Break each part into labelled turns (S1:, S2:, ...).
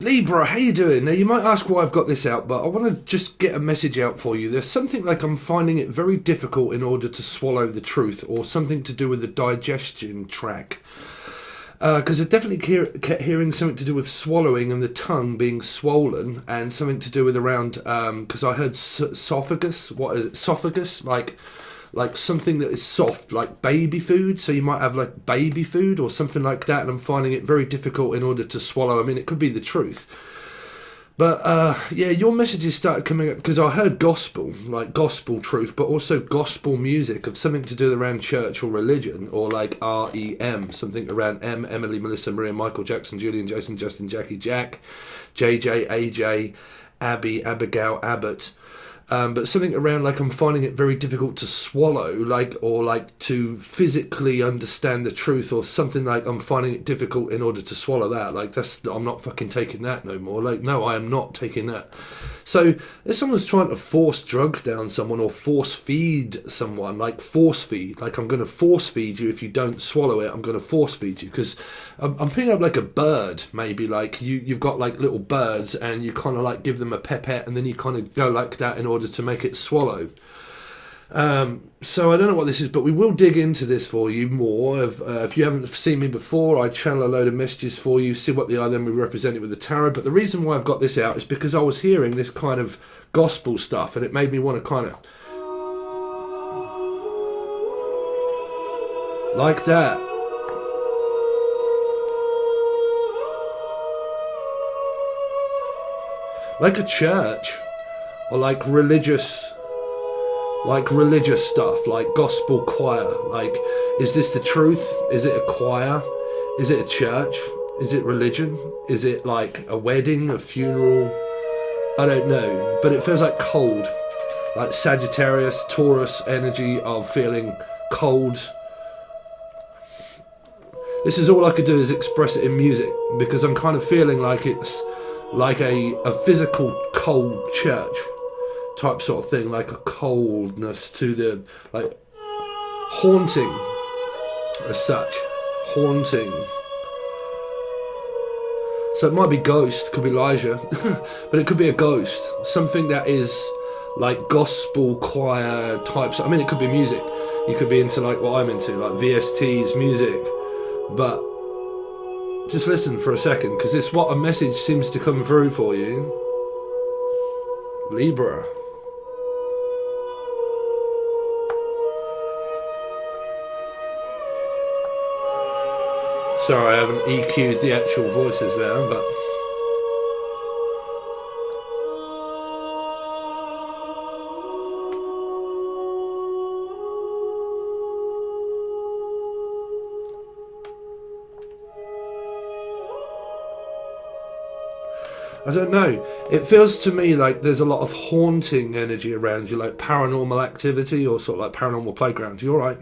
S1: Libra, how you doing? Now you might ask why I've got this out, but I want to just get a message out for you. There's something like I'm finding it very difficult in order to swallow the truth, or something to do with the digestion tract. Because I definitely kept hearing something to do with swallowing and the tongue being swollen, and something to do with around, because I heard esophagus. What is it? Esophagus? Like something that is soft, like baby food. So you might have like baby food or something like that, and I'm finding it very difficult in order to swallow. I mean, it could be the truth. But yeah, your messages started coming up because I heard gospel, like gospel truth, but also gospel music of something to do around church or religion, or like REM, something around M, Emily, Melissa, Maria, Michael, Jackson, Julian, Jason, Justin, Jackie, Jack, JJ, AJ, Abby, Abigail, Abbott. But something around like I'm finding it very difficult to swallow, like, or like to physically understand the truth, or something like I'm finding it difficult in order to swallow that. Like I'm not fucking taking that no more. Like, no, I am not taking that. So if someone's trying to force drugs down someone or force feed someone, like force feed, like I'm going to force feed you if you don't swallow it, I'm going to force feed you, because I'm picking up like a bird, maybe like you've got like little birds and you kind of like give them a pepette and then you kind of go like that in order to make it swallow. So I don't know what this is, but we will dig into this for you more. If you haven't seen me before, I channel a load of messages for you, see what they are, then we represent it with the tarot. But the reason why I've got this out is because I was hearing this kind of gospel stuff, and it made me want to kind of like that. Like a church, or like religious stuff, like gospel choir. Like, is this the truth? Is it a choir? Is it a church? Is it religion? Is it like a wedding, a funeral? I don't know, but it feels like cold, like Sagittarius, Taurus energy of feeling cold. This is all I could do is express it in music, because I'm kind of feeling like it's like a physical cold church type sort of thing, like a coldness to the, like, haunting as such, haunting. So it might be ghost, could be Elijah, but it could be a ghost, something that is like gospel choir types. I mean, it could be music. You could be into like what I'm into, like VST's music, but just listen for a second, because it's what a message seems to come through for you. Libra. Sorry, I haven't EQ'd the actual voices there, but I don't know. It feels to me like there's a lot of haunting energy around you, like paranormal activity, or sort of like paranormal playground. You're right.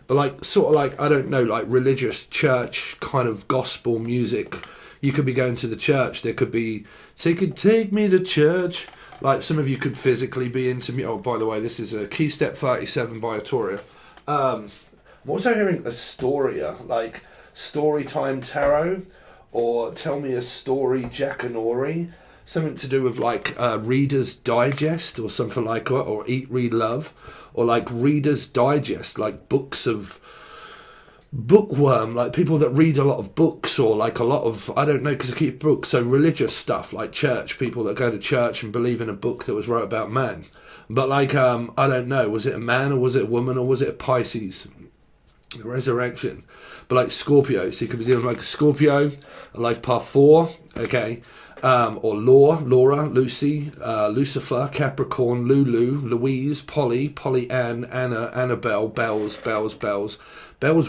S1: But like sort of like, I don't know, like religious church kind of gospel music. You could be going to the church. There could be, take me to church. Like some of you could physically be into me. Oh, by the way, this is a Key Step 37 by Atoria. I'm also hearing Astoria, like Storytime Tarot, or Tell Me a Story Jackanory. Something to do with like Reader's Digest or something like that, or Eat, Read, Love, or like Reader's Digest, like books of bookworm, like people that read a lot of books, or like a lot of, I don't know, because I keep books, so religious stuff, like church, people that go to church and believe in a book that was wrote about man. But like, I don't know, was it a man, or was it a woman, or was it a Pisces? The resurrection. But like Scorpio, so you could be doing like a Scorpio, a life path 4, okay, or Laura, Lucy, Lucifer, Capricorn, Lulu, Louise, Polly, Anne, Anna, Annabelle, Bell's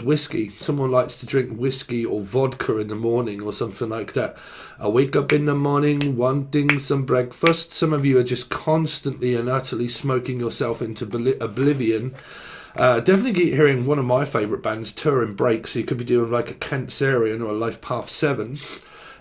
S1: whiskey. Someone likes to drink whiskey or vodka in the morning or something like that. I wake up in the morning wanting some breakfast. Some of you are just constantly and utterly smoking yourself into oblivion. Definitely keep hearing one of my favourite bands, Turin Break, so you could be doing like a Cancerian or a Life Path 7.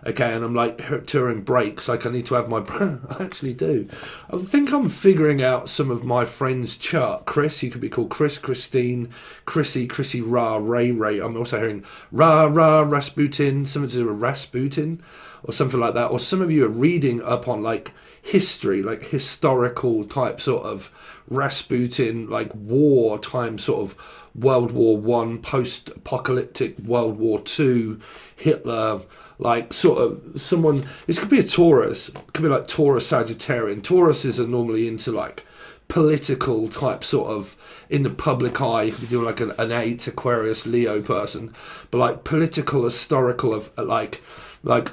S1: Okay, and I'm like touring breaks, like I need to have my I actually do. I think I'm figuring out some of my friends' chart. Chris, you could be called Chris, Christine, Chrissy, Ra, Ray. I'm also hearing Ra, Rasputin, something to do with Rasputin or something like that. Or some of you are reading up on like history, like historical type sort of Rasputin, like wartime sort of World War One, post-apocalyptic World War Two, Hitler, like sort of someone. This could be a Taurus. It could be like Taurus Sagittarian. Tauruses are normally into like political type sort of in the public eye. You could be doing like an 8 Aquarius Leo person, but like political, historical of like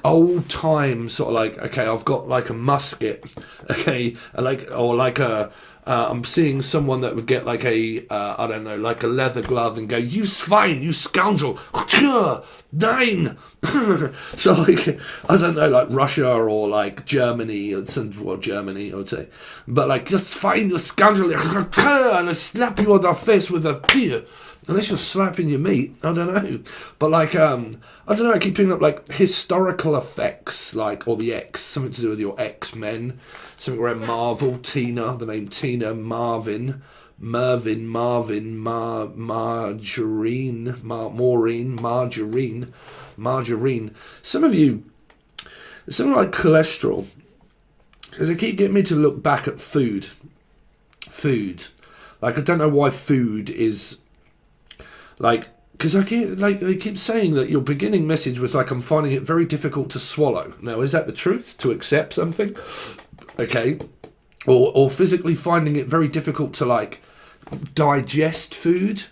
S1: old time sort of like, okay, I've got like a musket, okay, like, or like a I'm seeing someone that would get like a I don't know, like a leather glove and go, you swine, you scoundrel, nine. So like, I don't know, like Russia or like Germany or Germany, I would say, but like, just find the scoundrel and I slap you on the face with a tear. Unless you're slapping your meat, I don't know. But like, I don't know, I keep picking up like historical effects, like, or the X, something to do with your X-Men, something around Marvel, Tina, the name Tina, Marvin, Margarine, Margarine. Some of you, something like cholesterol, because they keep getting me to look back at food. Like, I don't know why food is... Like, because I keep, like, they keep saying that your beginning message was like, I'm finding it very difficult to swallow. Now, is that the truth? To accept something? Okay. Or physically finding it very difficult to, like, digest food?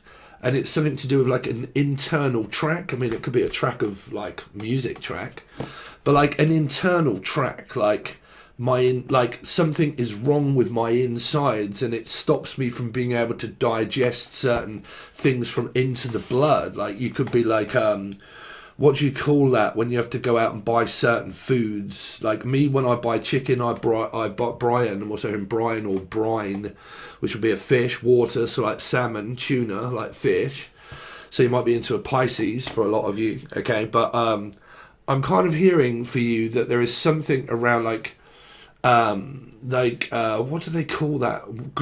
S1: And it's something to do with, like, an internal track. I mean, it could be a track of, like, music track. But, like, an internal track, like... something is wrong with my insides and it stops me from being able to digest certain things from into the blood. Like, you could be like, what do you call that when you have to go out and buy certain foods? Like me, when I buy chicken, I buy Brian. I'm also in Brian or brine, which would be a fish, water, so like salmon, tuna, like fish. So you might be into a Pisces for a lot of you, okay? But I'm kind of hearing for you that there is something around like what do they call that?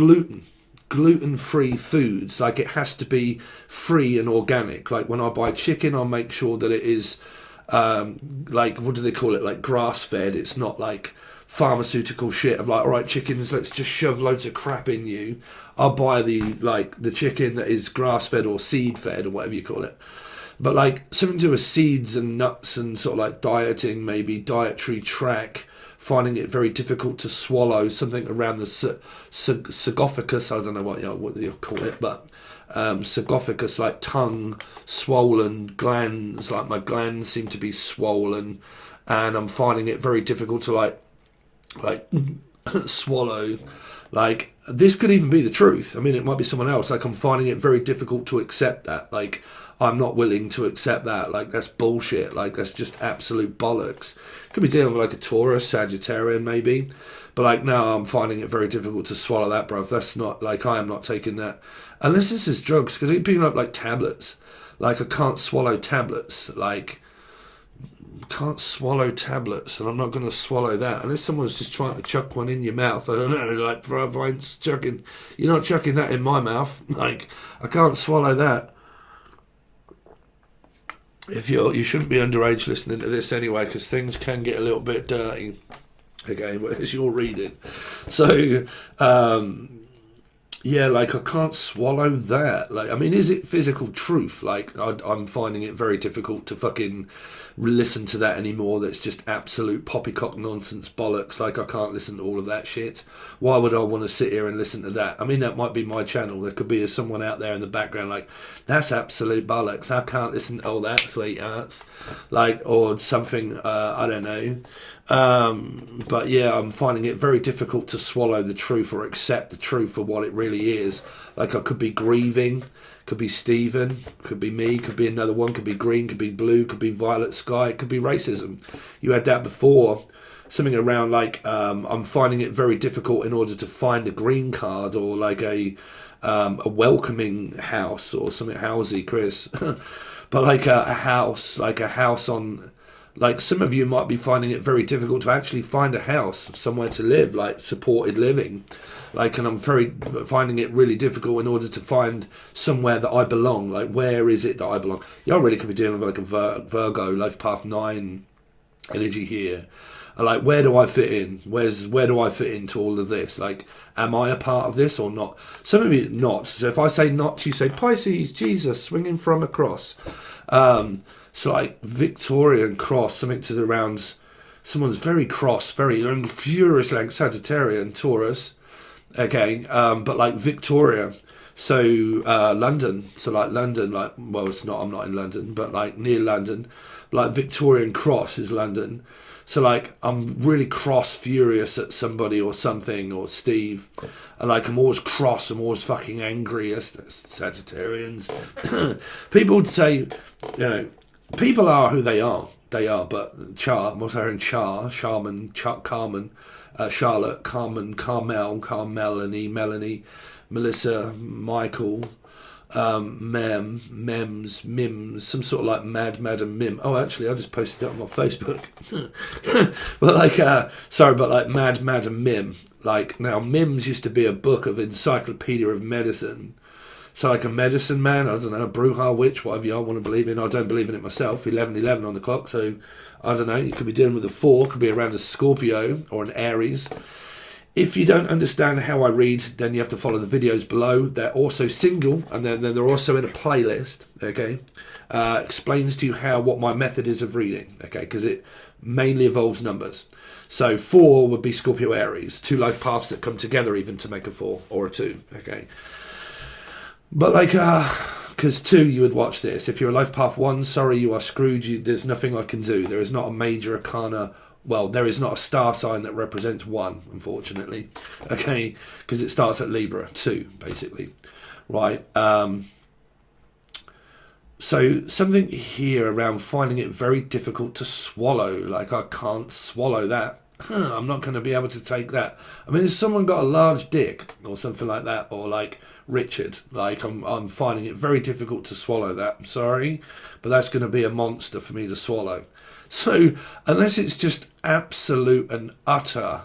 S1: Gluten-free foods. Like, it has to be free and organic. Like, when I buy chicken, I'll make sure that it is, like, what do they call it? Like, grass-fed. It's not like pharmaceutical shit of like, all right, chickens, let's just shove loads of crap in you. I'll buy the chicken that is grass-fed or seed-fed or whatever you call it. But like, something to do with seeds and nuts and sort of like dieting, maybe dietary track, finding it very difficult to swallow, something around the sarcophagus, I don't know what you call it, but sarcophagus, like tongue, swollen, glands, like my glands seem to be swollen, and I'm finding it very difficult to like swallow. Like, this could even be the truth. I mean, it might be someone else. Like, I'm finding it very difficult to accept that. Like, I'm not willing to accept that. Like, that's bullshit. Like, that's just absolute bollocks. Could be dealing with like a Taurus, Sagittarian maybe. But like, no, I'm finding it very difficult to swallow that, bruv. That's not, like, I am not taking that. Unless this is drugs, because I keep picking up like tablets. Like, I can't swallow tablets. Like, can't swallow tablets, and I'm not going to swallow that unless someone's just trying to chuck one in your mouth. I don't know, like, you're not chucking that in my mouth. Like, I can't swallow that. If you shouldn't be underage listening to this anyway, because things can get a little bit dirty. Okay, as you're reading. So, yeah, like, I can't swallow that. Like, I mean, is it physical truth? Like, I'm finding it very difficult to fucking listen to that anymore. That's just absolute poppycock nonsense bollocks. Like, I can't listen to all of that shit. Why would I want to sit here and listen to that? I mean, that might be my channel. There could be someone out there in the background like, that's absolute bollocks. I can't listen to all that, sweethearts. Like, or something, I don't know. But yeah, I'm finding it very difficult to swallow the truth or accept the truth for what it really is. Like, I could be grieving, could be Stephen, could be me, could be another one, could be green, could be blue, could be violet sky, it could be racism. You had that before. Something around like, I'm finding it very difficult in order to find a green card or like a welcoming house or something housey, Chris. But like a house on Like, some of you might be finding it very difficult to actually find a house, somewhere to live, like supported living. Like, and I'm finding it really difficult in order to find somewhere that I belong. Like, where is it that I belong? You really could be dealing with like a Virgo, life path 9 energy here. Like, where do I fit in? Where do I fit into all of this? Like, am I a part of this or not? Some of you not. So if I say not, you say Pisces, Jesus swinging from a cross. So like Victorian cross, something to the rounds. Someone's very cross, very furious, like Sagittarian, Taurus. Okay, but like Victoria. So London. So like London, like, well, it's not. I'm not in London, but like near London. Like Victorian cross is London. So like I'm really cross, furious at somebody or something, or Steve. And like I'm always cross, I'm always fucking angry. As Sagittarians. People would say, you know, people are who they are. They are, but I'm also hearing Charmin, Carmen, Charlotte, Carmen, Melanie, Melissa, Michael, Mems, Mims, some sort of like Madam Mim. Oh, actually, I just posted it on my Facebook. But like, sorry, but like Madam Mim. Like, now, Mims used to be a book of encyclopedia of medicine. So like a medicine man, I don't know, a Bruja witch, whatever y'all want to believe in. I don't believe in it myself. 11:11 on the clock, so I don't know. You could be dealing with a 4, could be around a Scorpio or an Aries. If you don't understand how I read, then you have to follow the videos below. They're also single, and then they're also in a playlist. Okay, explains to you what my method is of reading. Okay, because it mainly involves numbers. So 4 would be Scorpio Aries, 2 life paths that come together even to make a 4 or a 2. Okay. But like, because 2, you would watch this. If you're a life path 1, sorry, you are screwed. There's nothing I can do. There is not a major arcana. Well, there is not a star sign that represents 1, unfortunately. Okay, because it starts at Libra, 2, basically. Right. So something here around finding it very difficult to swallow. Like, I can't swallow that. I'm not going to be able to take that. I mean, has someone got a large dick or something like that, or like Richard? Like, I'm finding it very difficult to swallow that. I'm sorry, but that's going to be a monster for me to swallow. So unless it's just absolute and utter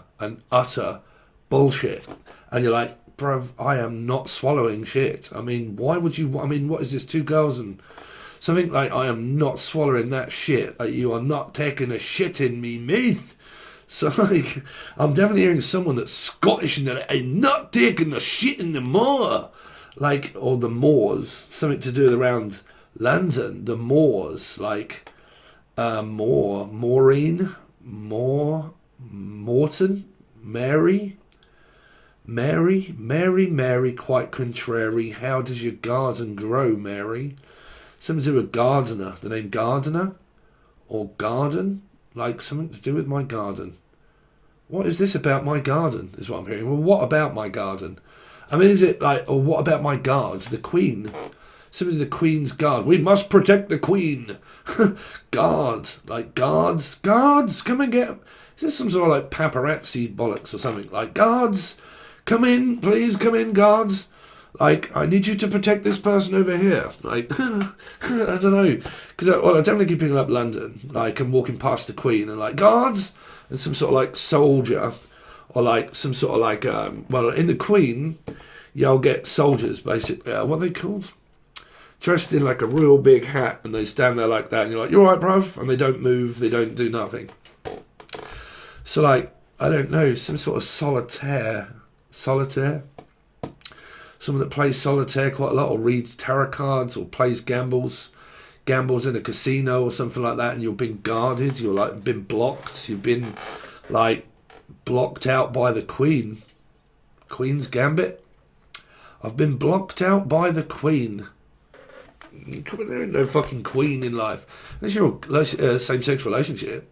S1: bullshit, and you're like, bruv, I am not swallowing shit. I mean, why would you? I mean, what is this? 2 girls and something like, I am not swallowing that shit. Like, you are not taking a shit in me, mate. So, like, I'm definitely hearing someone that's Scottish and that I'm not taking the shit in the moor. Like, or the moors. Something to do around London. The moors. Like, Maureen. Morton. Mary, quite contrary. How does your garden grow, Mary? Something to do with gardener. The name Gardener? Or garden? Like, something to do with my garden. What is this about my garden, is what I'm hearing. Well, what about my garden? I mean, is it like, or what about my guards? The Queen. Something to the Queen's guard. We must protect the Queen. Guard. Like, guards, come and get... Is this some sort of like paparazzi bollocks or something? Like, guards, come in, please, come in, guards. Like, I need you to protect this person over here. Like, I don't know. Because, well, I definitely keep picking up London. Like, I'm walking past the Queen and like, guards! And some sort of like soldier. Or like some sort of like, well, in the Queen, you'll get soldiers, basically. What are they called? Dressed in like a real big hat, and they stand there like that. And you're like, you alright, bruv? And they don't move, they don't do nothing. So like, I don't know, some sort of solitaire. Someone that plays solitaire quite a lot, or reads tarot cards, or plays gambles in a casino or something like that, and you've been guarded, you're like been blocked, you've been like blocked out by the Queen. Queen's Gambit. I've been blocked out by the Queen. There ain't no fucking Queen in life. Unless you're a same-sex relationship.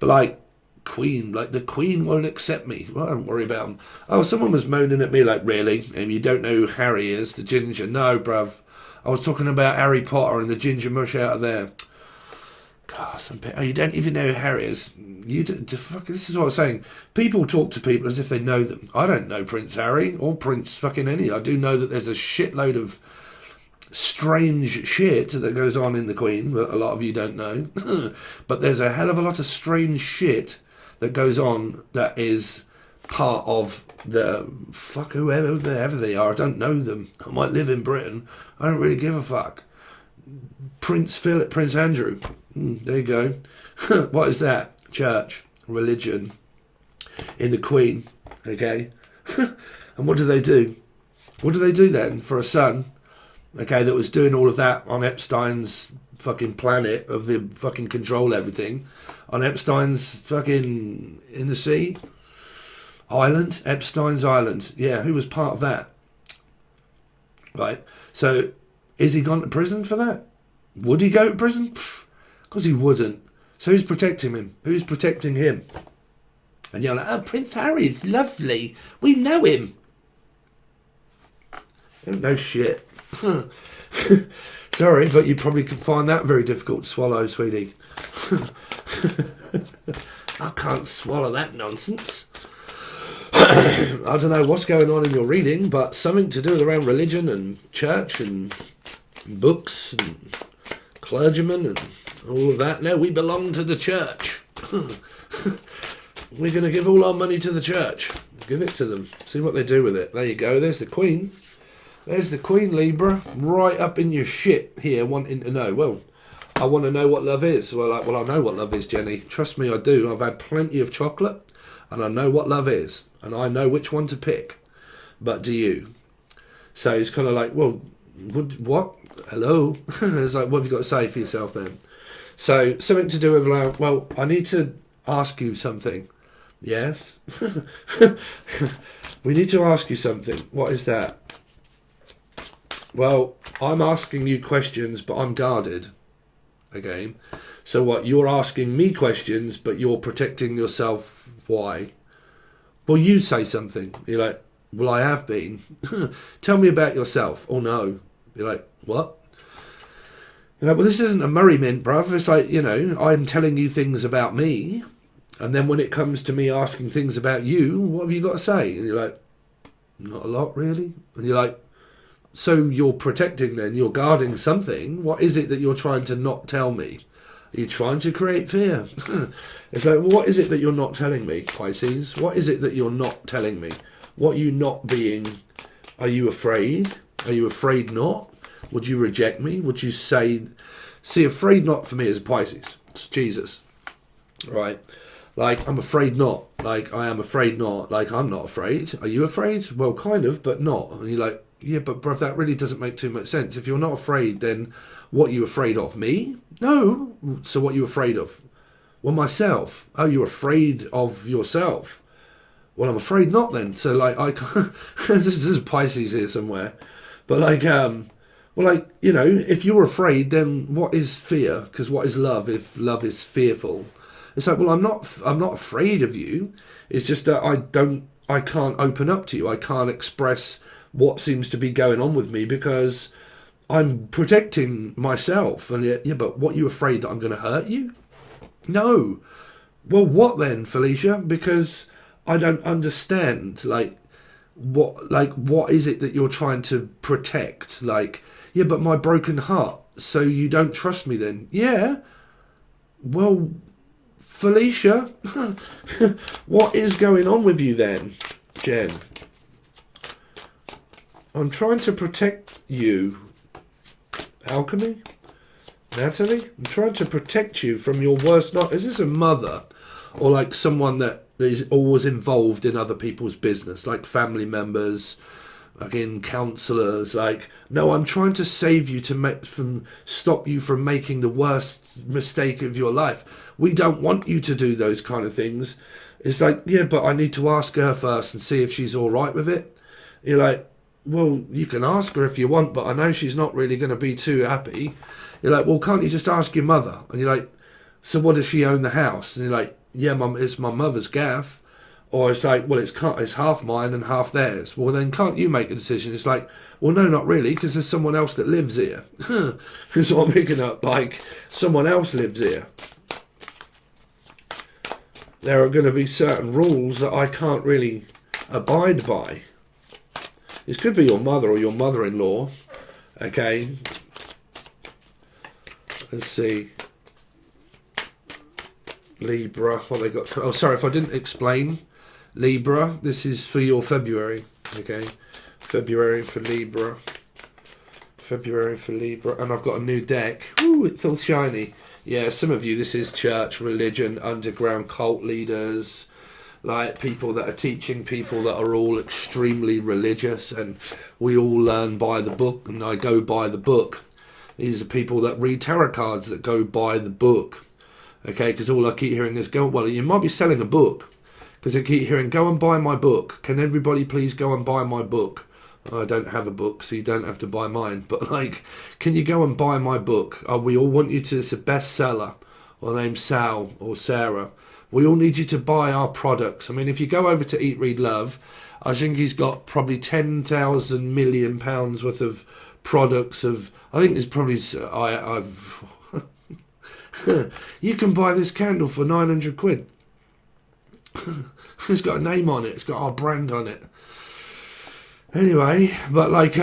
S1: But like, Queen, like the Queen won't accept me. Well, I don't worry about them. Oh, someone was moaning at me like, really? And you don't know who Harry is, the ginger? No, bruv. I was talking about Harry Potter and the ginger mush out of there. God, you don't even know who Harry is. This is what I'm saying. People talk to people as if they know them. I don't know Prince Harry or Prince fucking any. I do know that there's a shitload of strange shit that goes on in the Queen that a lot of you don't know. But there's a hell of a lot of strange shit that goes on that is part of the fuck whoever they are. I don't know them. I might live in Britain. I don't really give a fuck. Prince Philip, Prince Andrew. There you go. What is that? Church, religion, in the Queen. Okay. And what do they do? What do they do then for a son? Okay, that was doing all of that on Epstein's fucking planet of the fucking control everything. On Epstein's fucking in the sea island, Epstein's island. Yeah, who was part of that? Right. So, is he gone to prison for that? Would he go to prison? Because he wouldn't. So who's protecting him? Who's protecting him? And you're like, oh, Prince Harry's lovely. We know him. You don't know shit. Sorry, but you probably could find that very difficult to swallow, sweetie. I can't swallow that nonsense. I don't know what's going on in your reading, but something to do around religion and church and books and clergymen and all of that. No, we belong to the church. We're going to give all our money to the church. Give it to them. See what they do with it. There you go. There's the Queen. There's the Queen, Libra. Right up in your shit here, wanting to know. Well, I want to know what love is. Well, I know what love is, Jenny. Trust me, I do. I've had plenty of chocolate, and I know what love is. And I know which one to pick. But do you? So it's kind of like, well, what? Hello? It's like, what have you got to say for yourself then? So, something to do with, like, well, I need to ask you something. Yes? We need to ask you something. What is that? Well, I'm asking you questions, but I'm guarded. Again. So what? You're asking me questions, but you're protecting yourself. Why? Well, you say something. You're like, well, I have been. Tell me about yourself. Oh, no. You're like, what? You're like, well, this isn't a Murray Mint, bruv. It's like, you know, I'm telling you things about me. And then when it comes to me asking things about you, what have you got to say? And you're like, not a lot, really. And you're like, so you're protecting then, you're guarding something. What is it that you're trying to not tell me? Are you trying to create fear? It's like, what is it that you're not telling me, Pisces? What is it that you're not telling me? What are you not being? Are you afraid? Are you afraid not? Would you reject me? Would you say... See, afraid not for me is a Pisces. It's Jesus. Right? Like, I'm afraid not. Like, I am afraid not. Like, I'm not afraid. Are you afraid? Well, kind of, but not. And you're like, yeah, but bruv, that really doesn't make too much sense. If you're not afraid, then what are you afraid of? Me? No. So what are you afraid of? Well, myself. Oh, you're afraid of yourself. Well, I'm afraid not then. So, like, I can't... this is Pisces here somewhere. But, like, well, like, you know, if you're afraid, then what is fear? Because what is love if love is fearful? It's like, well, I'm not afraid of you. It's just that I can't open up to you. I can't express what seems to be going on with me because I'm protecting myself. And yeah, but what, you afraid that I'm going to hurt you? No. Well, what then, Felicia? Because I don't understand. Like, what is it that you're trying to protect? Like, yeah, but my broken heart. So you don't trust me then? Yeah. Well, Felicia, what is going on with you then, Jen? I'm trying to protect you. Alchemy? Natalie? I'm trying to protect you from your worst night. Is this a mother? Or like someone that is always involved in other people's business? Like family members, again, counsellors. Like, no, I'm trying to save you to stop you from making the worst mistake of your life. We don't want you to do those kind of things. It's like, yeah, but I need to ask her first and see if she's all right with it. You're like, well, you can ask her if you want, but I know she's not really going to be too happy. You're like, well, can't you just ask your mother? And you're like, so what does she own the house? And you're like, yeah, Mum, it's my mother's gaff. Or it's like, well, it's half mine and half theirs. Well, then can't you make a decision? It's like, well, no, not really, because there's someone else that lives here. That's what I'm picking up. Like, someone else lives here. There are going to be certain rules that I can't really abide by. This could be your mother or your mother-in-law. Okay. Let's see. Libra, what they got? Oh, sorry if I didn't explain. Libra, this is for your February. Okay. February for Libra. February for Libra. And I've got a new deck. Ooh, it feels shiny. Yeah, some of you, this is church, religion, underground cult leaders, like people that are teaching people that are all extremely religious, and we all learn by the book, and I go by the book. These are people that read tarot cards that go by the book. Okay, because all I keep hearing is, go, well, you might be selling a book, because I keep hearing, go and buy my book. Can everybody please go and buy my book? I don't have a book, so you don't have to buy mine. But, like, can you go and buy my book? We all want you to, it's a bestseller. Or name's Sal or Sarah. We all need you to buy our products. I mean, if you go over to Eat, Read, Love, I think he's got probably 10,000 million pounds worth of products of, I think there's probably, I've, you can buy this candle for 900 quid. It's got a name on it. It's got our brand on it. Anyway, but like,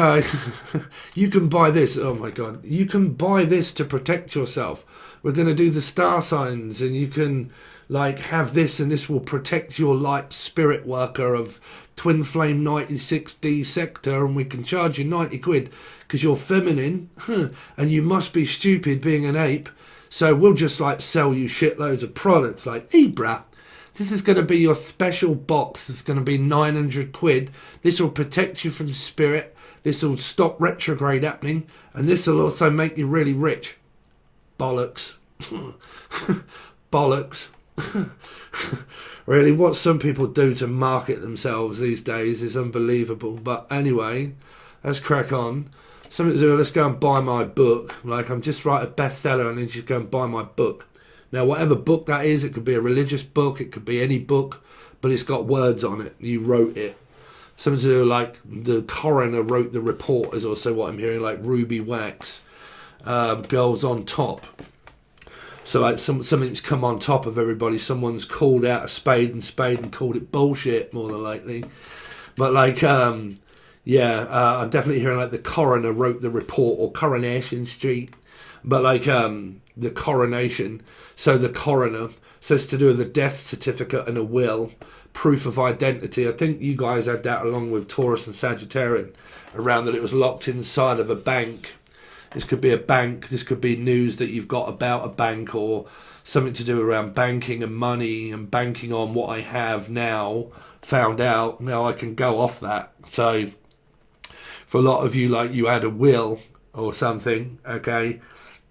S1: you can buy this. Oh my God. You can buy this to protect yourself. We're going to do the star signs, and you can like have this, and this will protect your light spirit worker of Twin Flame 96D sector, and we can charge you 90 quid because you're feminine and you must be stupid being an ape. So we'll just like sell you shitloads of products like, hey bruh, this is going to be your special box. It's going to be 900 quid. This will protect you from spirit. This will stop retrograde happening. And this will also make you really rich. Bollocks. Bollocks. Really, what some people do to market themselves these days is unbelievable. But anyway, let's crack on. Something to do, let's go and buy my book. Like, I'm just write a bestseller and then just go and buy my book. Now, whatever book that is, it could be a religious book, it could be any book, but it's got words on it. You wrote it. Something to do like the coroner wrote the report is also what I'm hearing, like Ruby Wax. Girls on top. So like something's come on top of everybody. Someone's called out a spade and called it bullshit, more than likely. But like, I'm definitely hearing like the coroner wrote the report, or Coronation Street. But like, the coronation. So the coroner says to do with a death certificate and a will, proof of identity. I think you guys had that along with Taurus and Sagittarian around that it was locked inside of a bank. This could be a bank. This could be news that you've got about a bank, or something to do around banking and money and banking on what I have now. Found out. Now I can go off that. So for a lot of you, like you had a will or something, okay,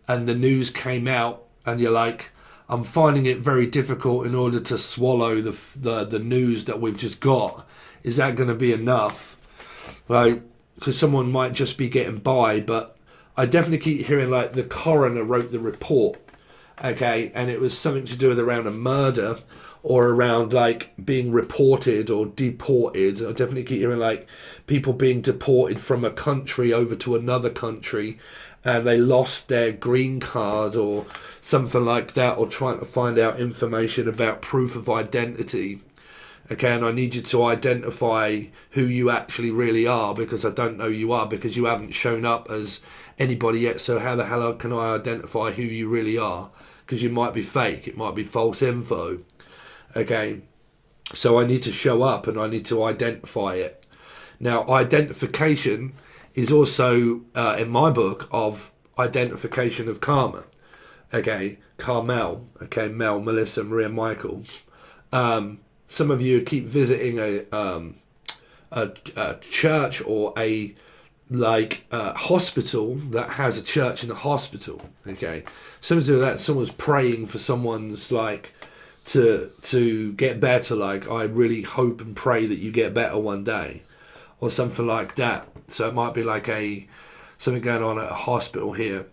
S1: and the news came out and you're like, I'm finding it very difficult in order to swallow the news that we've just got. Is that going to be enough? Right? Because someone might just be getting by, but I definitely keep hearing like the coroner wrote the report, okay, and it was something to do with around a murder or around like being reported or deported. I definitely keep hearing like people being deported from a country over to another country, and they lost their green card or something like that, or trying to find out information about proof of identity. Okay, and I need you to identify who you actually really are, because I don't know you are, because you haven't shown up as anybody yet. So how the hell can I identify who you really are? Because you might be fake, it might be false info. Okay, so I need to show up and I need to identify it. Now, identification is also, in my book, of identification of karma. Okay, Carmel, okay, Mel, Melissa, Maria, Michael. Some of you keep visiting a church or a hospital that has a church in a hospital. Okay, something to do with that. Someone's praying for someone's like to get better. Like, I really hope and pray that you get better one day, or something like that. So it might be like something going on at a hospital here.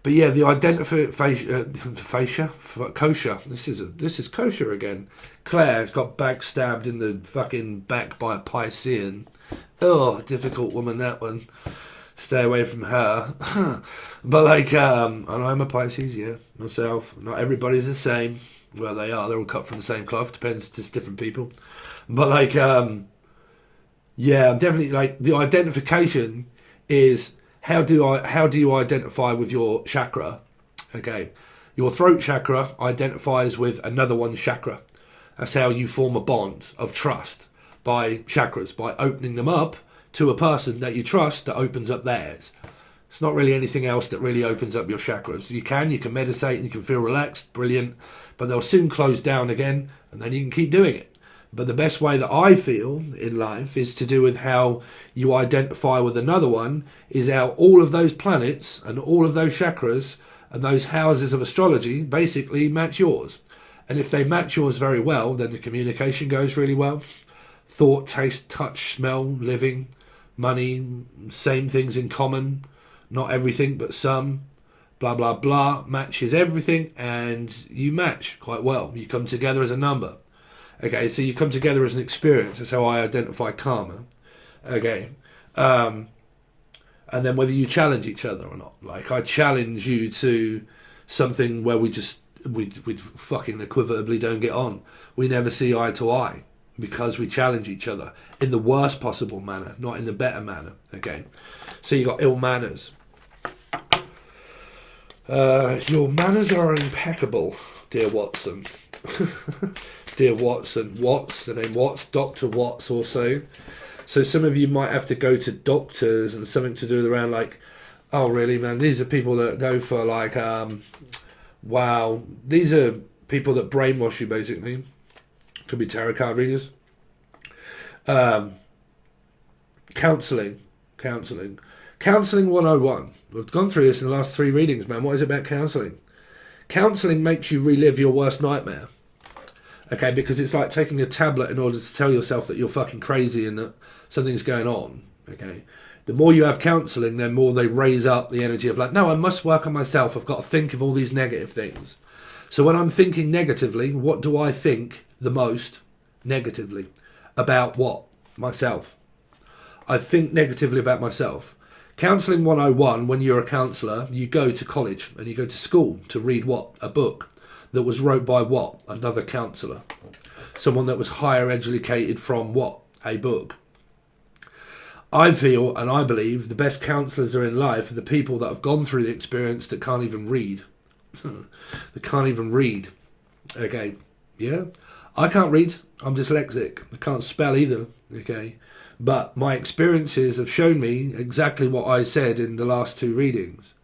S1: But yeah, the identification, kosher. This is kosher again. Claire's got backstabbed in the fucking back by a Piscean. Oh, difficult woman, that one. Stay away from her. But like, and I'm a Pisces, yeah, myself. Not everybody's the same. Well, they are. They're all cut from the same cloth. Depends, just different people. But like, Yeah, definitely. Like the identification is how do you identify with your chakra? Okay, your throat chakra identifies with another one's chakra. That's how you form a bond of trust by chakras, by opening them up to a person that you trust that opens up theirs. It's not really anything else that really opens up your chakras. You can meditate and you can feel relaxed, brilliant, but they'll soon close down again and then you can keep doing it. But the best way that I feel in life is to do with how you identify with another one, is how all of those planets and all of those chakras and those houses of astrology basically match yours. And if they match yours very well, then the communication goes really well. Thought, taste, touch, smell, living, money, same things in common, not everything but some, blah, blah, blah, matches everything, and you match quite well. You come together as a number. Okay, so you come together as an experience. That's how I identify karma. Okay. And then whether you challenge each other or not. Like, I challenge you to something where we fucking equivalently don't get on. We never see eye to eye because we challenge each other in the worst possible manner, not in the better manner. Okay. So you got ill manners. Your manners are impeccable, dear Watson. Dear Watson, Watts, the name Watts, Dr. Watts also. So some of you might have to go to doctors and something to do around like, oh really man, these are people that go for like, wow, these are people that brainwash you basically. Could be tarot card readers. Counselling 101. We've gone through this in the last 3 readings, man. What is it about counselling? Counselling makes you relive your worst nightmare. Okay, because it's like taking a tablet in order to tell yourself that you're fucking crazy and that something's going on. Okay, the more you have counselling, the more they raise up the energy of like, no, I must work on myself. I've got to think of all these negative things. So when I'm thinking negatively, what do I think the most negatively? About what? Myself. I think negatively about myself. Counselling 101, when you're a counsellor, you go to college and you go to school to read what? A book that was wrote by what? Another counsellor. Someone that was higher educated from what? A book. I feel and I believe the best counsellors are in life are the people that have gone through the experience that can't even read. They can't even read. Okay, yeah? I can't read. I'm dyslexic. I can't spell either. Okay? But my experiences have shown me exactly what I said in the last 2 readings.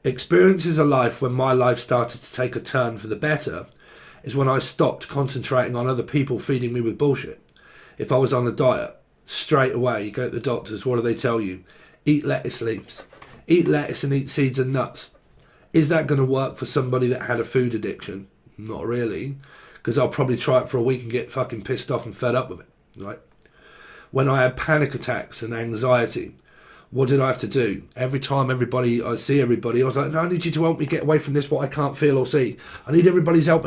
S1: Experiences of life when my life started to take a turn for the better is when I stopped concentrating on other people feeding me with bullshit. If I was on a diet, straight away you go to the doctors, what do they tell you? Eat lettuce leaves. Eat lettuce and eat seeds and nuts. Is that going to work for somebody that had a food addiction? Not really, because I'll probably try it for a week and get fucking pissed off and fed up with it, right? When I had panic attacks and anxiety, what did I have to do? Every time I see everybody, I was like, no, I need you to help me get away from this, what I can't feel or see. I need everybody's help.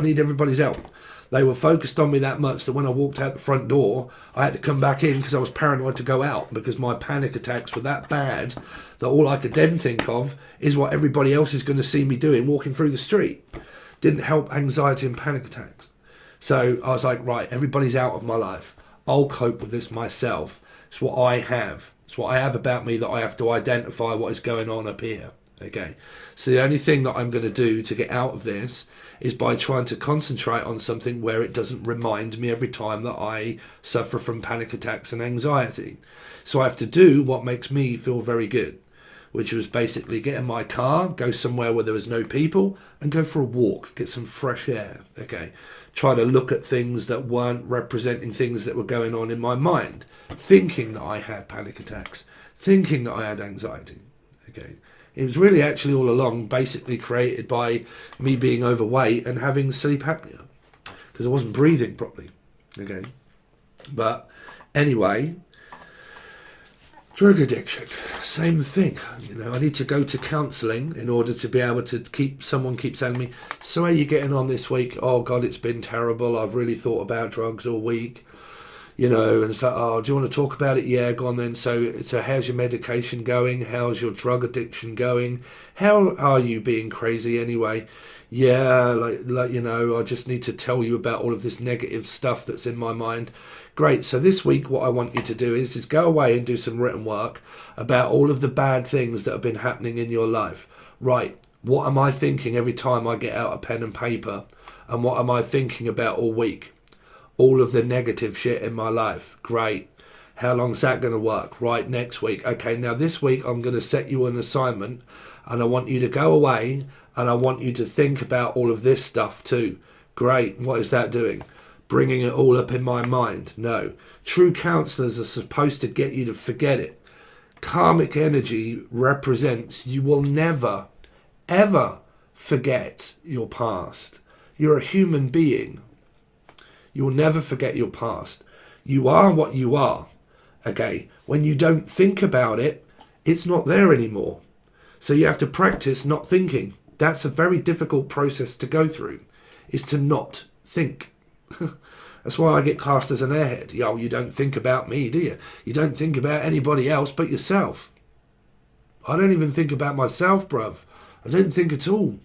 S1: They were focused on me that much that when I walked out the front door, I had to come back in because I was paranoid to go out because my panic attacks were that bad that all I could then think of is what everybody else is going to see me doing walking through the street. Didn't help anxiety and panic attacks. So I was like, right, everybody's out of my life. I'll cope with this myself. It's what I have. It's what I have about me that I have to identify what is going on up here. Okay. So the only thing that I'm going to do to get out of this is by trying to concentrate on something where it doesn't remind me every time that I suffer from panic attacks and anxiety. So I have to do what makes me feel very good, which was basically get in my car, go somewhere where there was no people, and go for a walk, get some fresh air. Okay. Try to look at things that weren't representing things that were going on in my mind, thinking that I had panic attacks, thinking that I had anxiety. Okay. It was really actually all along basically created by me being overweight and having sleep apnea because I wasn't breathing properly. Okay. But anyway, drug addiction, same thing. You know, I need to go to counselling in order to be able to someone keeps telling me, so how are you getting on this week? Oh God, it's been terrible. I've really thought about drugs all week. You know, and it's like, oh, do you want to talk about it? Yeah, go on then. So how's your medication going? How's your drug addiction going? How are you being crazy anyway? Yeah, like you know, I just need to tell you about all of this negative stuff that's in my mind. Great. So this week, what I want you to do is go away and do some written work about all of the bad things that have been happening in your life. Right. What am I thinking every time I get out a pen and paper? And what am I thinking about all week? All of the negative shit in my life. Great. How long's that going to work? Right, next week. Okay, now this week I'm going to set you an assignment and I want you to go away and I want you to think about all of this stuff too. Great. What is that doing? Bringing it all up in my mind? No. True counselors are supposed to get you to forget it. Karmic energy represents you will never, ever forget your past. You're a human being. You will never forget your past. You are what you are. Okay, when you don't think about it, it's not there anymore. So you have to practice not thinking. That's a very difficult process to go through, is to not think. That's why I get cast as an airhead. Yo, you don't think about me, do you? You don't think about anybody else but yourself. I don't even think about myself, bruv. I don't think at all.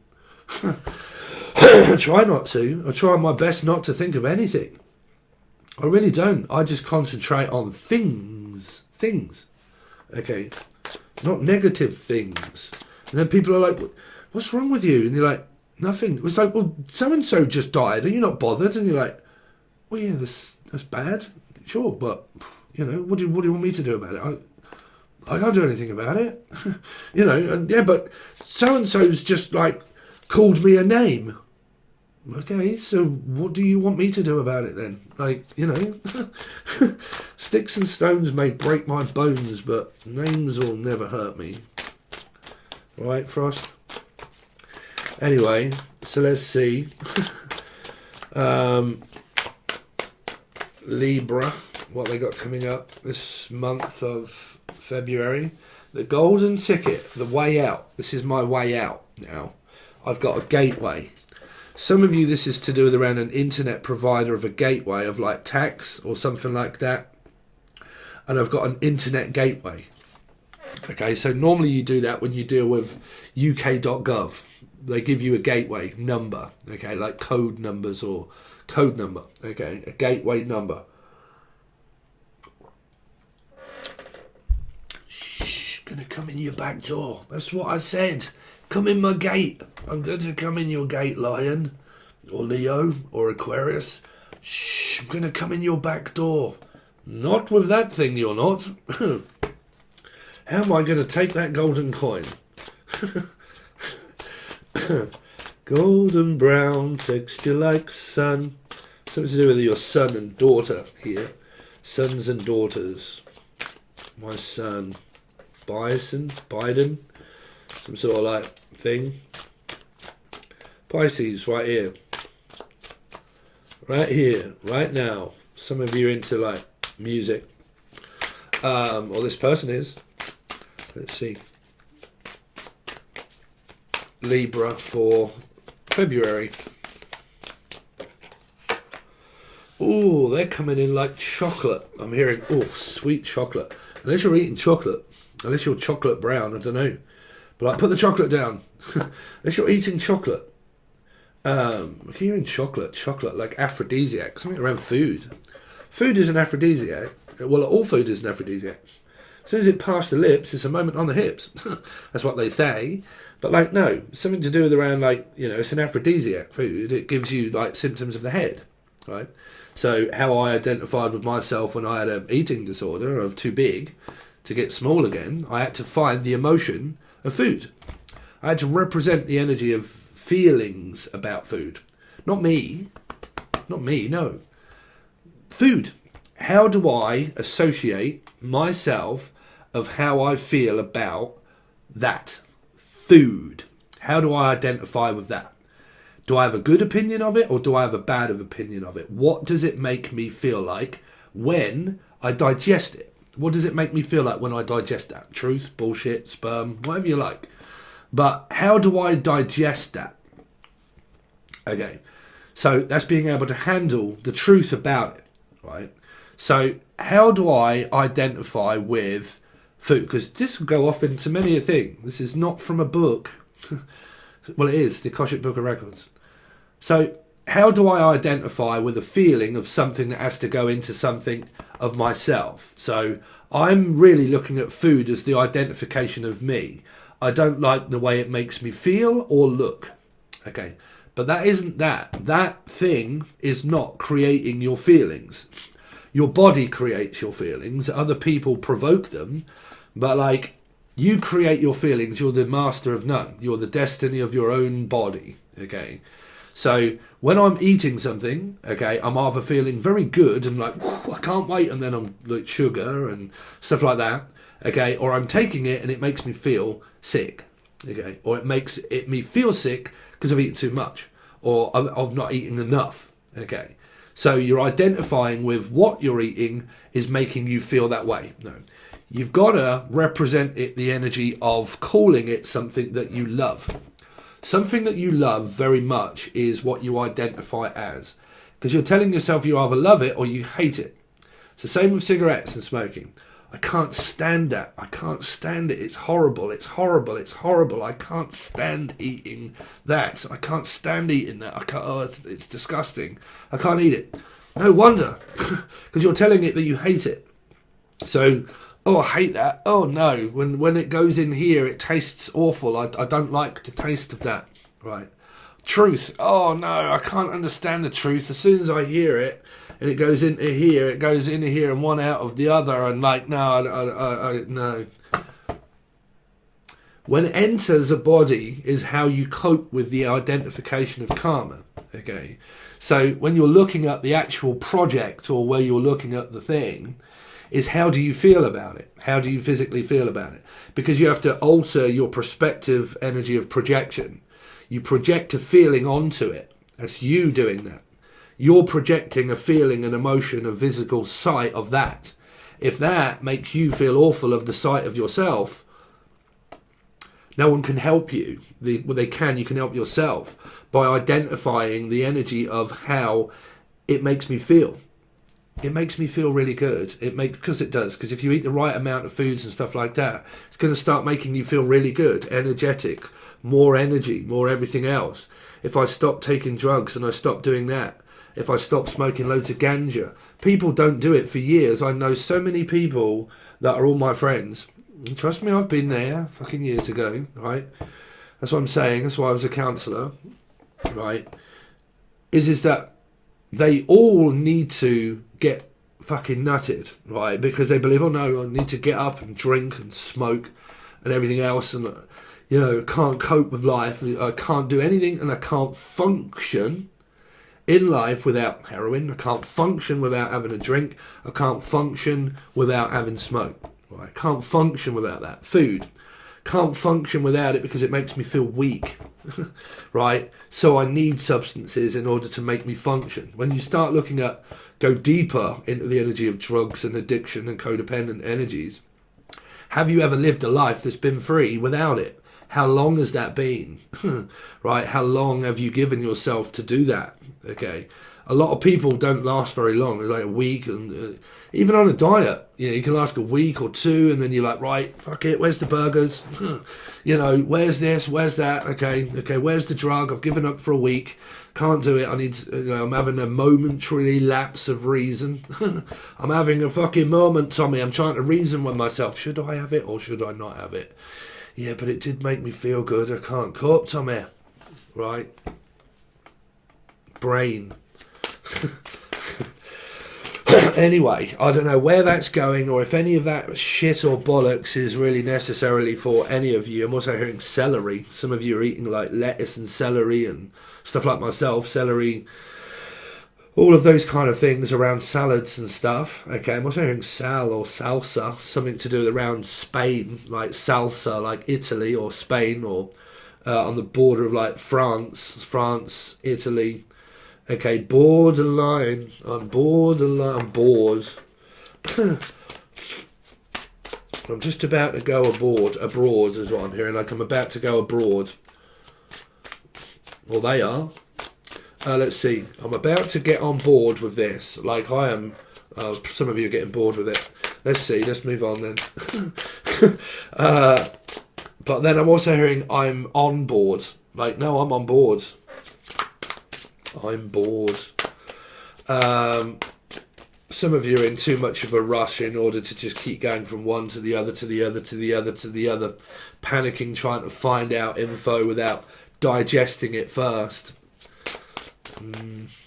S1: I try not to. I try my best not to think of anything. I really don't. I just concentrate on things. Things. Okay. Not negative things. And then people are like, what's wrong with you? And you're like, nothing. It's like, well, so-and-so just died. Are you not bothered? And you're like, well, yeah, that's bad. Sure, but, you know, what do you want me to do about it? I can't do anything about it. You know, and yeah, but so-and-so's just, like, called me a name. Okay, so what do you want me to do about it then? Like, you know, sticks and stones may break my bones, but names will never hurt me. Right, Frost? Anyway, so let's see. Libra, what they got coming up this month of February. The golden ticket, the way out. This is my way out now. I've got a gateway. Some of you, this is to do with around an internet provider of a gateway of like tax or something like that. And I've got an internet gateway. Okay, so normally you do that when you deal with uk.gov. They give you a gateway number, okay, like code numbers or code number, okay, a gateway number. Shh, gonna come in your back door. That's what I said. Come in my gate. I'm going to come in your gate, Lion, or Leo, or Aquarius. Shh, I'm going to come in your back door. Not with that thing, you're not. How am I going to take that golden coin? Golden brown texture like sun. Something to do with your son and daughter here. Sons and daughters. My son. Biden. Some sort of like thing. Pisces, right here. Right here, right now. Some of you are into like music. Or this person is. Let's see. Libra for February. Oh, they're coming in like chocolate. I'm hearing, oh, sweet chocolate. Unless you're eating chocolate. Unless you're chocolate brown, I don't know. But like, put the chocolate down. Unless you're eating chocolate. I'm hearing chocolate, like aphrodisiac. Something around food. Food is an aphrodisiac. Well, all food is an aphrodisiac. As soon as it passed the lips, it's a moment on the hips. That's what they say. But like, no, something to do with around like, you know, it's an aphrodisiac food. It gives you like symptoms of the head, right? So how I identified with myself when I had an eating disorder of too big to get small again, I had to find the emotion of food. I had to represent the energy of feelings about food. Not me, no. Food. How do I associate myself of how I feel about that food? How do I identify with that? Do I have a good opinion of it or do I have a bad opinion of it? What does it make me feel like when I digest it? What does it make me feel like when I digest that? Truth, bullshit, sperm, whatever you like. But how do I digest that? Okay, so that's being able to handle the truth about it, right? So how do I identify with food? Because this will go off into many a thing. This is not from a book. Well, it is the Akashic Book of Records. So how do I identify with a feeling of something that has to go into something of myself? So I'm really looking at food as the identification of me. I don't like the way it makes me feel or look. Okay, but that isn't that. That thing is not creating your feelings. Your body creates your feelings. Other people provoke them. But like, you create your feelings. You're the master of none. You're the destiny of your own body. Okay. So when I'm eating something, okay, I'm either feeling very good and like, I can't wait, and then I'm like sugar and stuff like that, okay, or I'm taking it and it makes me feel sick, okay, or it makes me feel sick because I've eaten too much, or I've not eaten enough, okay. So you're identifying with what you're eating is making you feel that way. No, you've got to represent it, the energy of calling it something that you love. Something that you love very much is what you identify as. Because you're telling yourself you either love it or you hate it. It's the same with cigarettes and smoking. I can't stand that. I can't stand it. It's horrible. It's horrible. It's horrible. I can't stand eating that. I can't stand eating that. It's disgusting. I can't eat it. No wonder. Because you're telling it that you hate it. So, oh, I hate that. Oh, no. When it goes in here, it tastes awful. I don't like the taste of that. Right. Truth. Oh, no, I can't understand the truth. As soon as I hear it, and it goes into here, and one out of the other, and like, no, no. When it enters a body is how you cope with the identification of karma. Okay. So when you're looking at the actual project, or where you're looking at the thing, is how do you feel about it? How do you physically feel about it? Because you have to alter your perspective energy of projection. You project a feeling onto it. That's you doing that. You're projecting a feeling, an emotion, a physical sight of that. If that makes you feel awful of the sight of yourself, no one can help you. You can help yourself by identifying the energy of how it makes me feel. It makes me feel really good. Because it does. Because if you eat the right amount of foods and stuff like that, it's going to start making you feel really good, energetic, more energy, more everything else. If I stop taking drugs and I stop doing that, if I stop smoking loads of ganja, people don't do it for years. I know so many people that are all my friends. Trust me, I've been there fucking years ago, right? That's what I'm saying. That's why I was a counsellor, right? Is that they all need to get fucking nutted, right? Because they believe, oh no, I need to get up and drink and smoke and everything else, and you know, can't cope with life. I can't do anything, and I can't function in life without heroin. I can't function without having a drink. I can't function without having smoke. Right? I can't function without that. Food. Can't function without it because it makes me feel weak. Right? So I need substances in order to make me function. When you start go deeper into the energy of drugs and addiction and codependent energies, have you ever lived a life that's been free without it? How long has that been? Right? How long have you given yourself to do that? Okay. A lot of people don't last very long. It's like a week, and even on a diet, you can last a week or two, and then you're like, right, fuck it, where's the burgers? Where's this? Where's that? Okay, where's the drug? I've given up for a week. Can't do it. I need to, I'm having a momentary lapse of reason. I'm having a fucking moment, Tommy. I'm trying to reason with myself. Should I have it or should I not have it? Yeah, but it did make me feel good. I can't cope, Tommy. Right? Brain. Anyway, I don't know where that's going, or if any of that shit or bollocks is really necessarily for any of you. I'm also hearing celery. Some of you are eating like lettuce and celery and stuff like myself. Celery, all of those kind of things around salads and stuff. Okay, I'm also hearing sal or salsa, something to do around Spain, like salsa, like Italy or Spain, or on the border of like France, Italy. Okay, borderline. I'm bored. I'm just about to go abroad is what I'm hearing. Like I'm about to go abroad. Well, they are. Let's see. I'm about to get on board with this. Like I am. Some of you are getting bored with it. Let's see. Let's move on then. But then I'm also hearing I'm on board. Like, no, I'm on board. I'm bored. Some of you are in too much of a rush in order to just keep going from one to the other, to the other, to the other, to the other. Panicking, trying to find out info without digesting it first.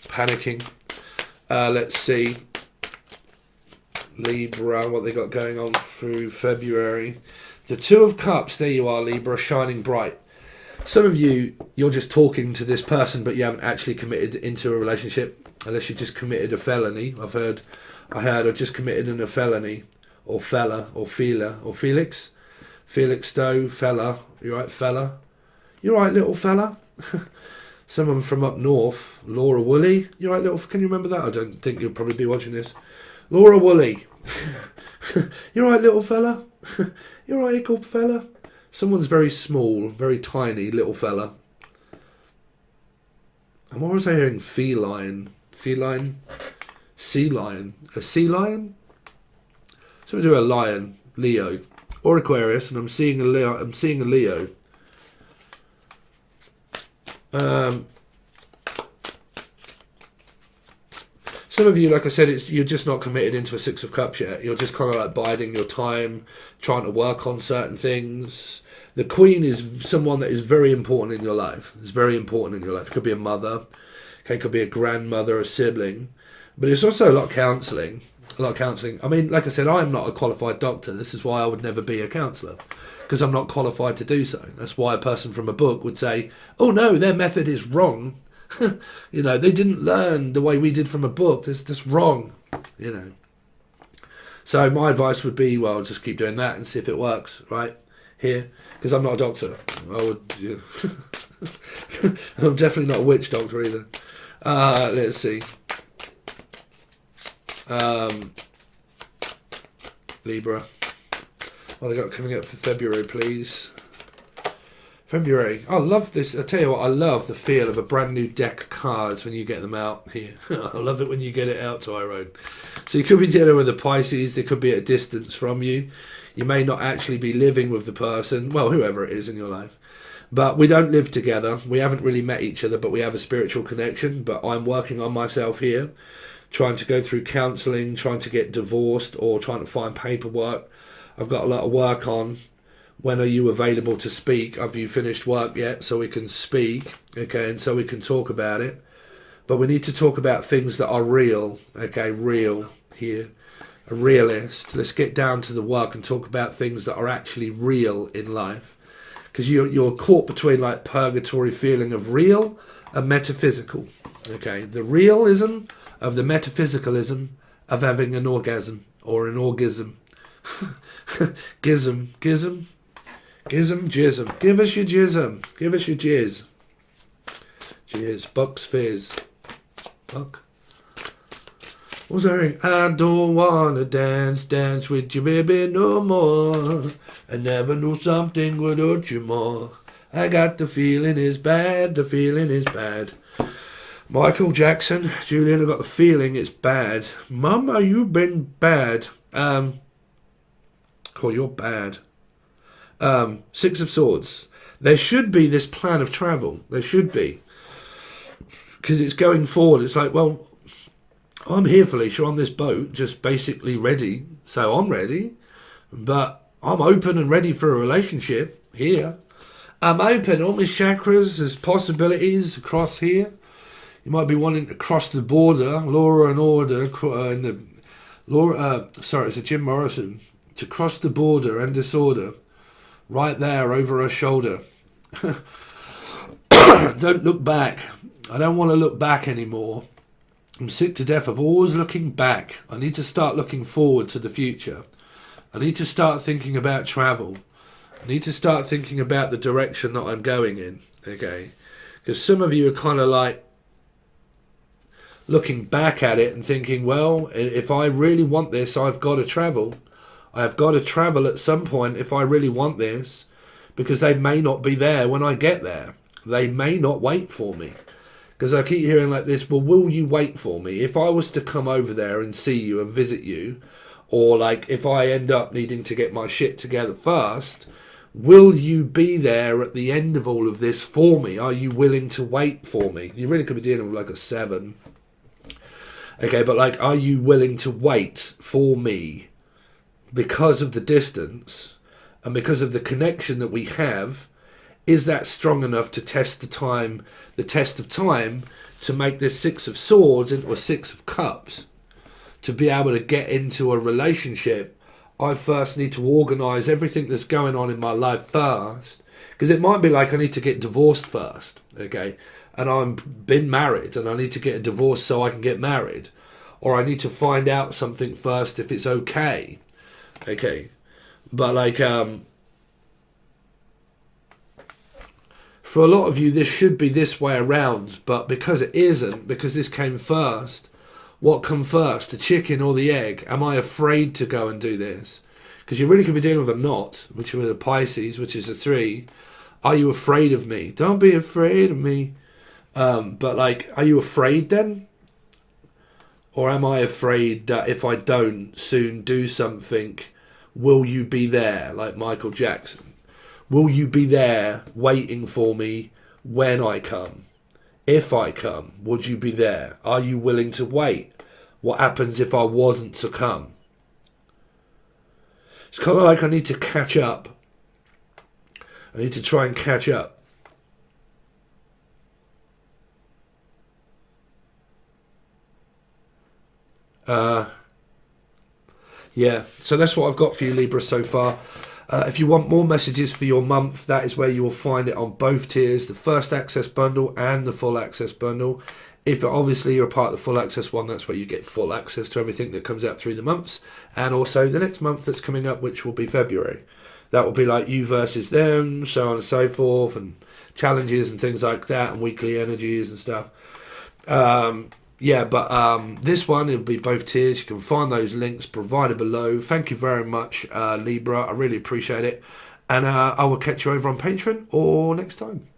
S1: Panicking. Let's see. Libra, what they got going on through February. The Two of Cups, there you are, Libra, shining bright. Some of you, you're just talking to this person, but you haven't actually committed into a relationship, unless you've just committed a felony. I heard I just committed a felony, or fella, or Fela, or Felix. Felix Doe, fella. You right, fella? You right, little fella? Someone from up north, Laura Woolley. You right, little? Can you remember that? I don't think you'll probably be watching this. Laura Woolley. You right, little fella? You right, equal fella? Someone's very small, very tiny, little fella. And what was I hearing? Feline. Feline? Sea lion. A sea lion? Something to do a lion. Leo. Or Aquarius, and I'm seeing a Leo. I'm seeing a Leo. Some of you, like I said, you're just not committed into a Six of Cups yet. You're just kind of like biding your time, trying to work on certain things. The Queen is someone that is very important in your life. It's very important in your life. It could be a mother, okay, it could be a grandmother, a sibling, but it's also a lot of counselling. A lot of counselling. I mean, like I said, I'm not a qualified doctor. This is why I would never be a counsellor, because I'm not qualified to do so. That's why a person from a book would say, "Oh no, their method is wrong." You know, they didn't learn the way we did from a book. That's wrong, you know. So my advice would be, well, just keep doing that and see if it works, right? Here, because I'm not a doctor. I would, yeah. I'm definitely not a witch doctor either. Let's see. Libra. What they got coming up for February, please? February. I love this. I tell you what, I love the feel of a brand new deck of cards when you get them out here. I love it when you get it out, Tyrone. So you could be dealing with a Pisces. They could be at a distance from you. You may not actually be living with the person, well, whoever it is in your life. But we don't live together. We haven't really met each other, but we have a spiritual connection. But I'm working on myself here, trying to go through counselling, trying to get divorced, or trying to find paperwork. I've got a lot of work on. When are you available to speak? Have you finished work yet so we can speak? Okay, and so we can talk about it. But we need to talk about things that are real. Okay, real here. A realist. Let's get down to the work and talk about things that are actually real in life. Because you're caught between like purgatory feeling of real and metaphysical. Okay, the realism of the metaphysicalism of having an orgasm or an orgism. Gism. Gism, jism. Give us your jism. Give us your jizz. Jizz. Bucks fizz. Buck. What's that ring? I don't wanna dance with you, baby, no more. I never knew something would hurt you more. I got the feeling is bad, the feeling is bad. Michael Jackson, Julian, I got the feeling it's bad. Mama, you've been bad. Cool, you're bad. Six of Swords. There should be this plan of travel. There should be. Because it's going forward. It's like, well, I'm here, Felicia, on this boat, just basically ready. So I'm ready. But I'm open and ready for a relationship here. I'm open. All my chakras, there's possibilities across here. You might be wanting to cross the border. Laura and Order. It's a Jim Morrison. To cross the border and disorder. Right there, over her shoulder. Don't look back. I don't want to look back anymore. I'm sick to death of always looking back. I need to start looking forward to the future. I need to start thinking about travel. I need to start thinking about the direction that I'm going in. Okay? Because some of you are kind of like looking back at it and thinking, well, if I really want this, I've got to travel. I've got to travel at some point if I really want this, because they may not be there when I get there. They may not wait for me. Because I keep hearing like this, well, will you wait for me? If I was to come over there and see you and visit you, or like if I end up needing to get my shit together first, Will you be there at the end of all of this for me? Are you willing to wait for me? You really could be dealing with like a 7. Okay, but like, are you willing to wait for me because of the distance and because of the connection that we have? Is that strong enough to test the test of time, to make this 6 of Swords into a 6 of Cups? To be able to get into a relationship, I first need to organise everything that's going on in my life first. Because it might be like I need to get divorced first, okay? And I've been married and I need to get a divorce so I can get married. Or I need to find out something first if it's okay. Okay. But like, for a lot of you, this should be this way around. But because it isn't, because this came first, what come first, the chicken or the egg? Am I afraid to go and do this? Because you really could be dealing with a knot, which was a Pisces, which is a 3. Are you afraid of me? Don't be afraid of me. But like, are you afraid then? Or am I afraid that if I don't soon do something, will you be there, like Michael Jackson? Will you be there waiting for me when I come? If I come, would you be there? Are you willing to wait? What happens if I wasn't to come? It's kind of like I need to catch up. I need to try and catch up. Yeah, so that's what I've got for you, Libra, so far. If you want more messages for your month, that is where you will find it on both tiers, the first access bundle and the full access bundle. If obviously you're a part of the full access one, that's where you get full access to everything that comes out through the months. And also the next month that's coming up, which will be February. That will be like you versus them, so on and so forth, and challenges and things like that, and weekly energies and stuff. This one, it'll be both tiers. You can find those links provided below. Thank you very much, Libra. I really appreciate it. And I will catch you over on Patron or next time.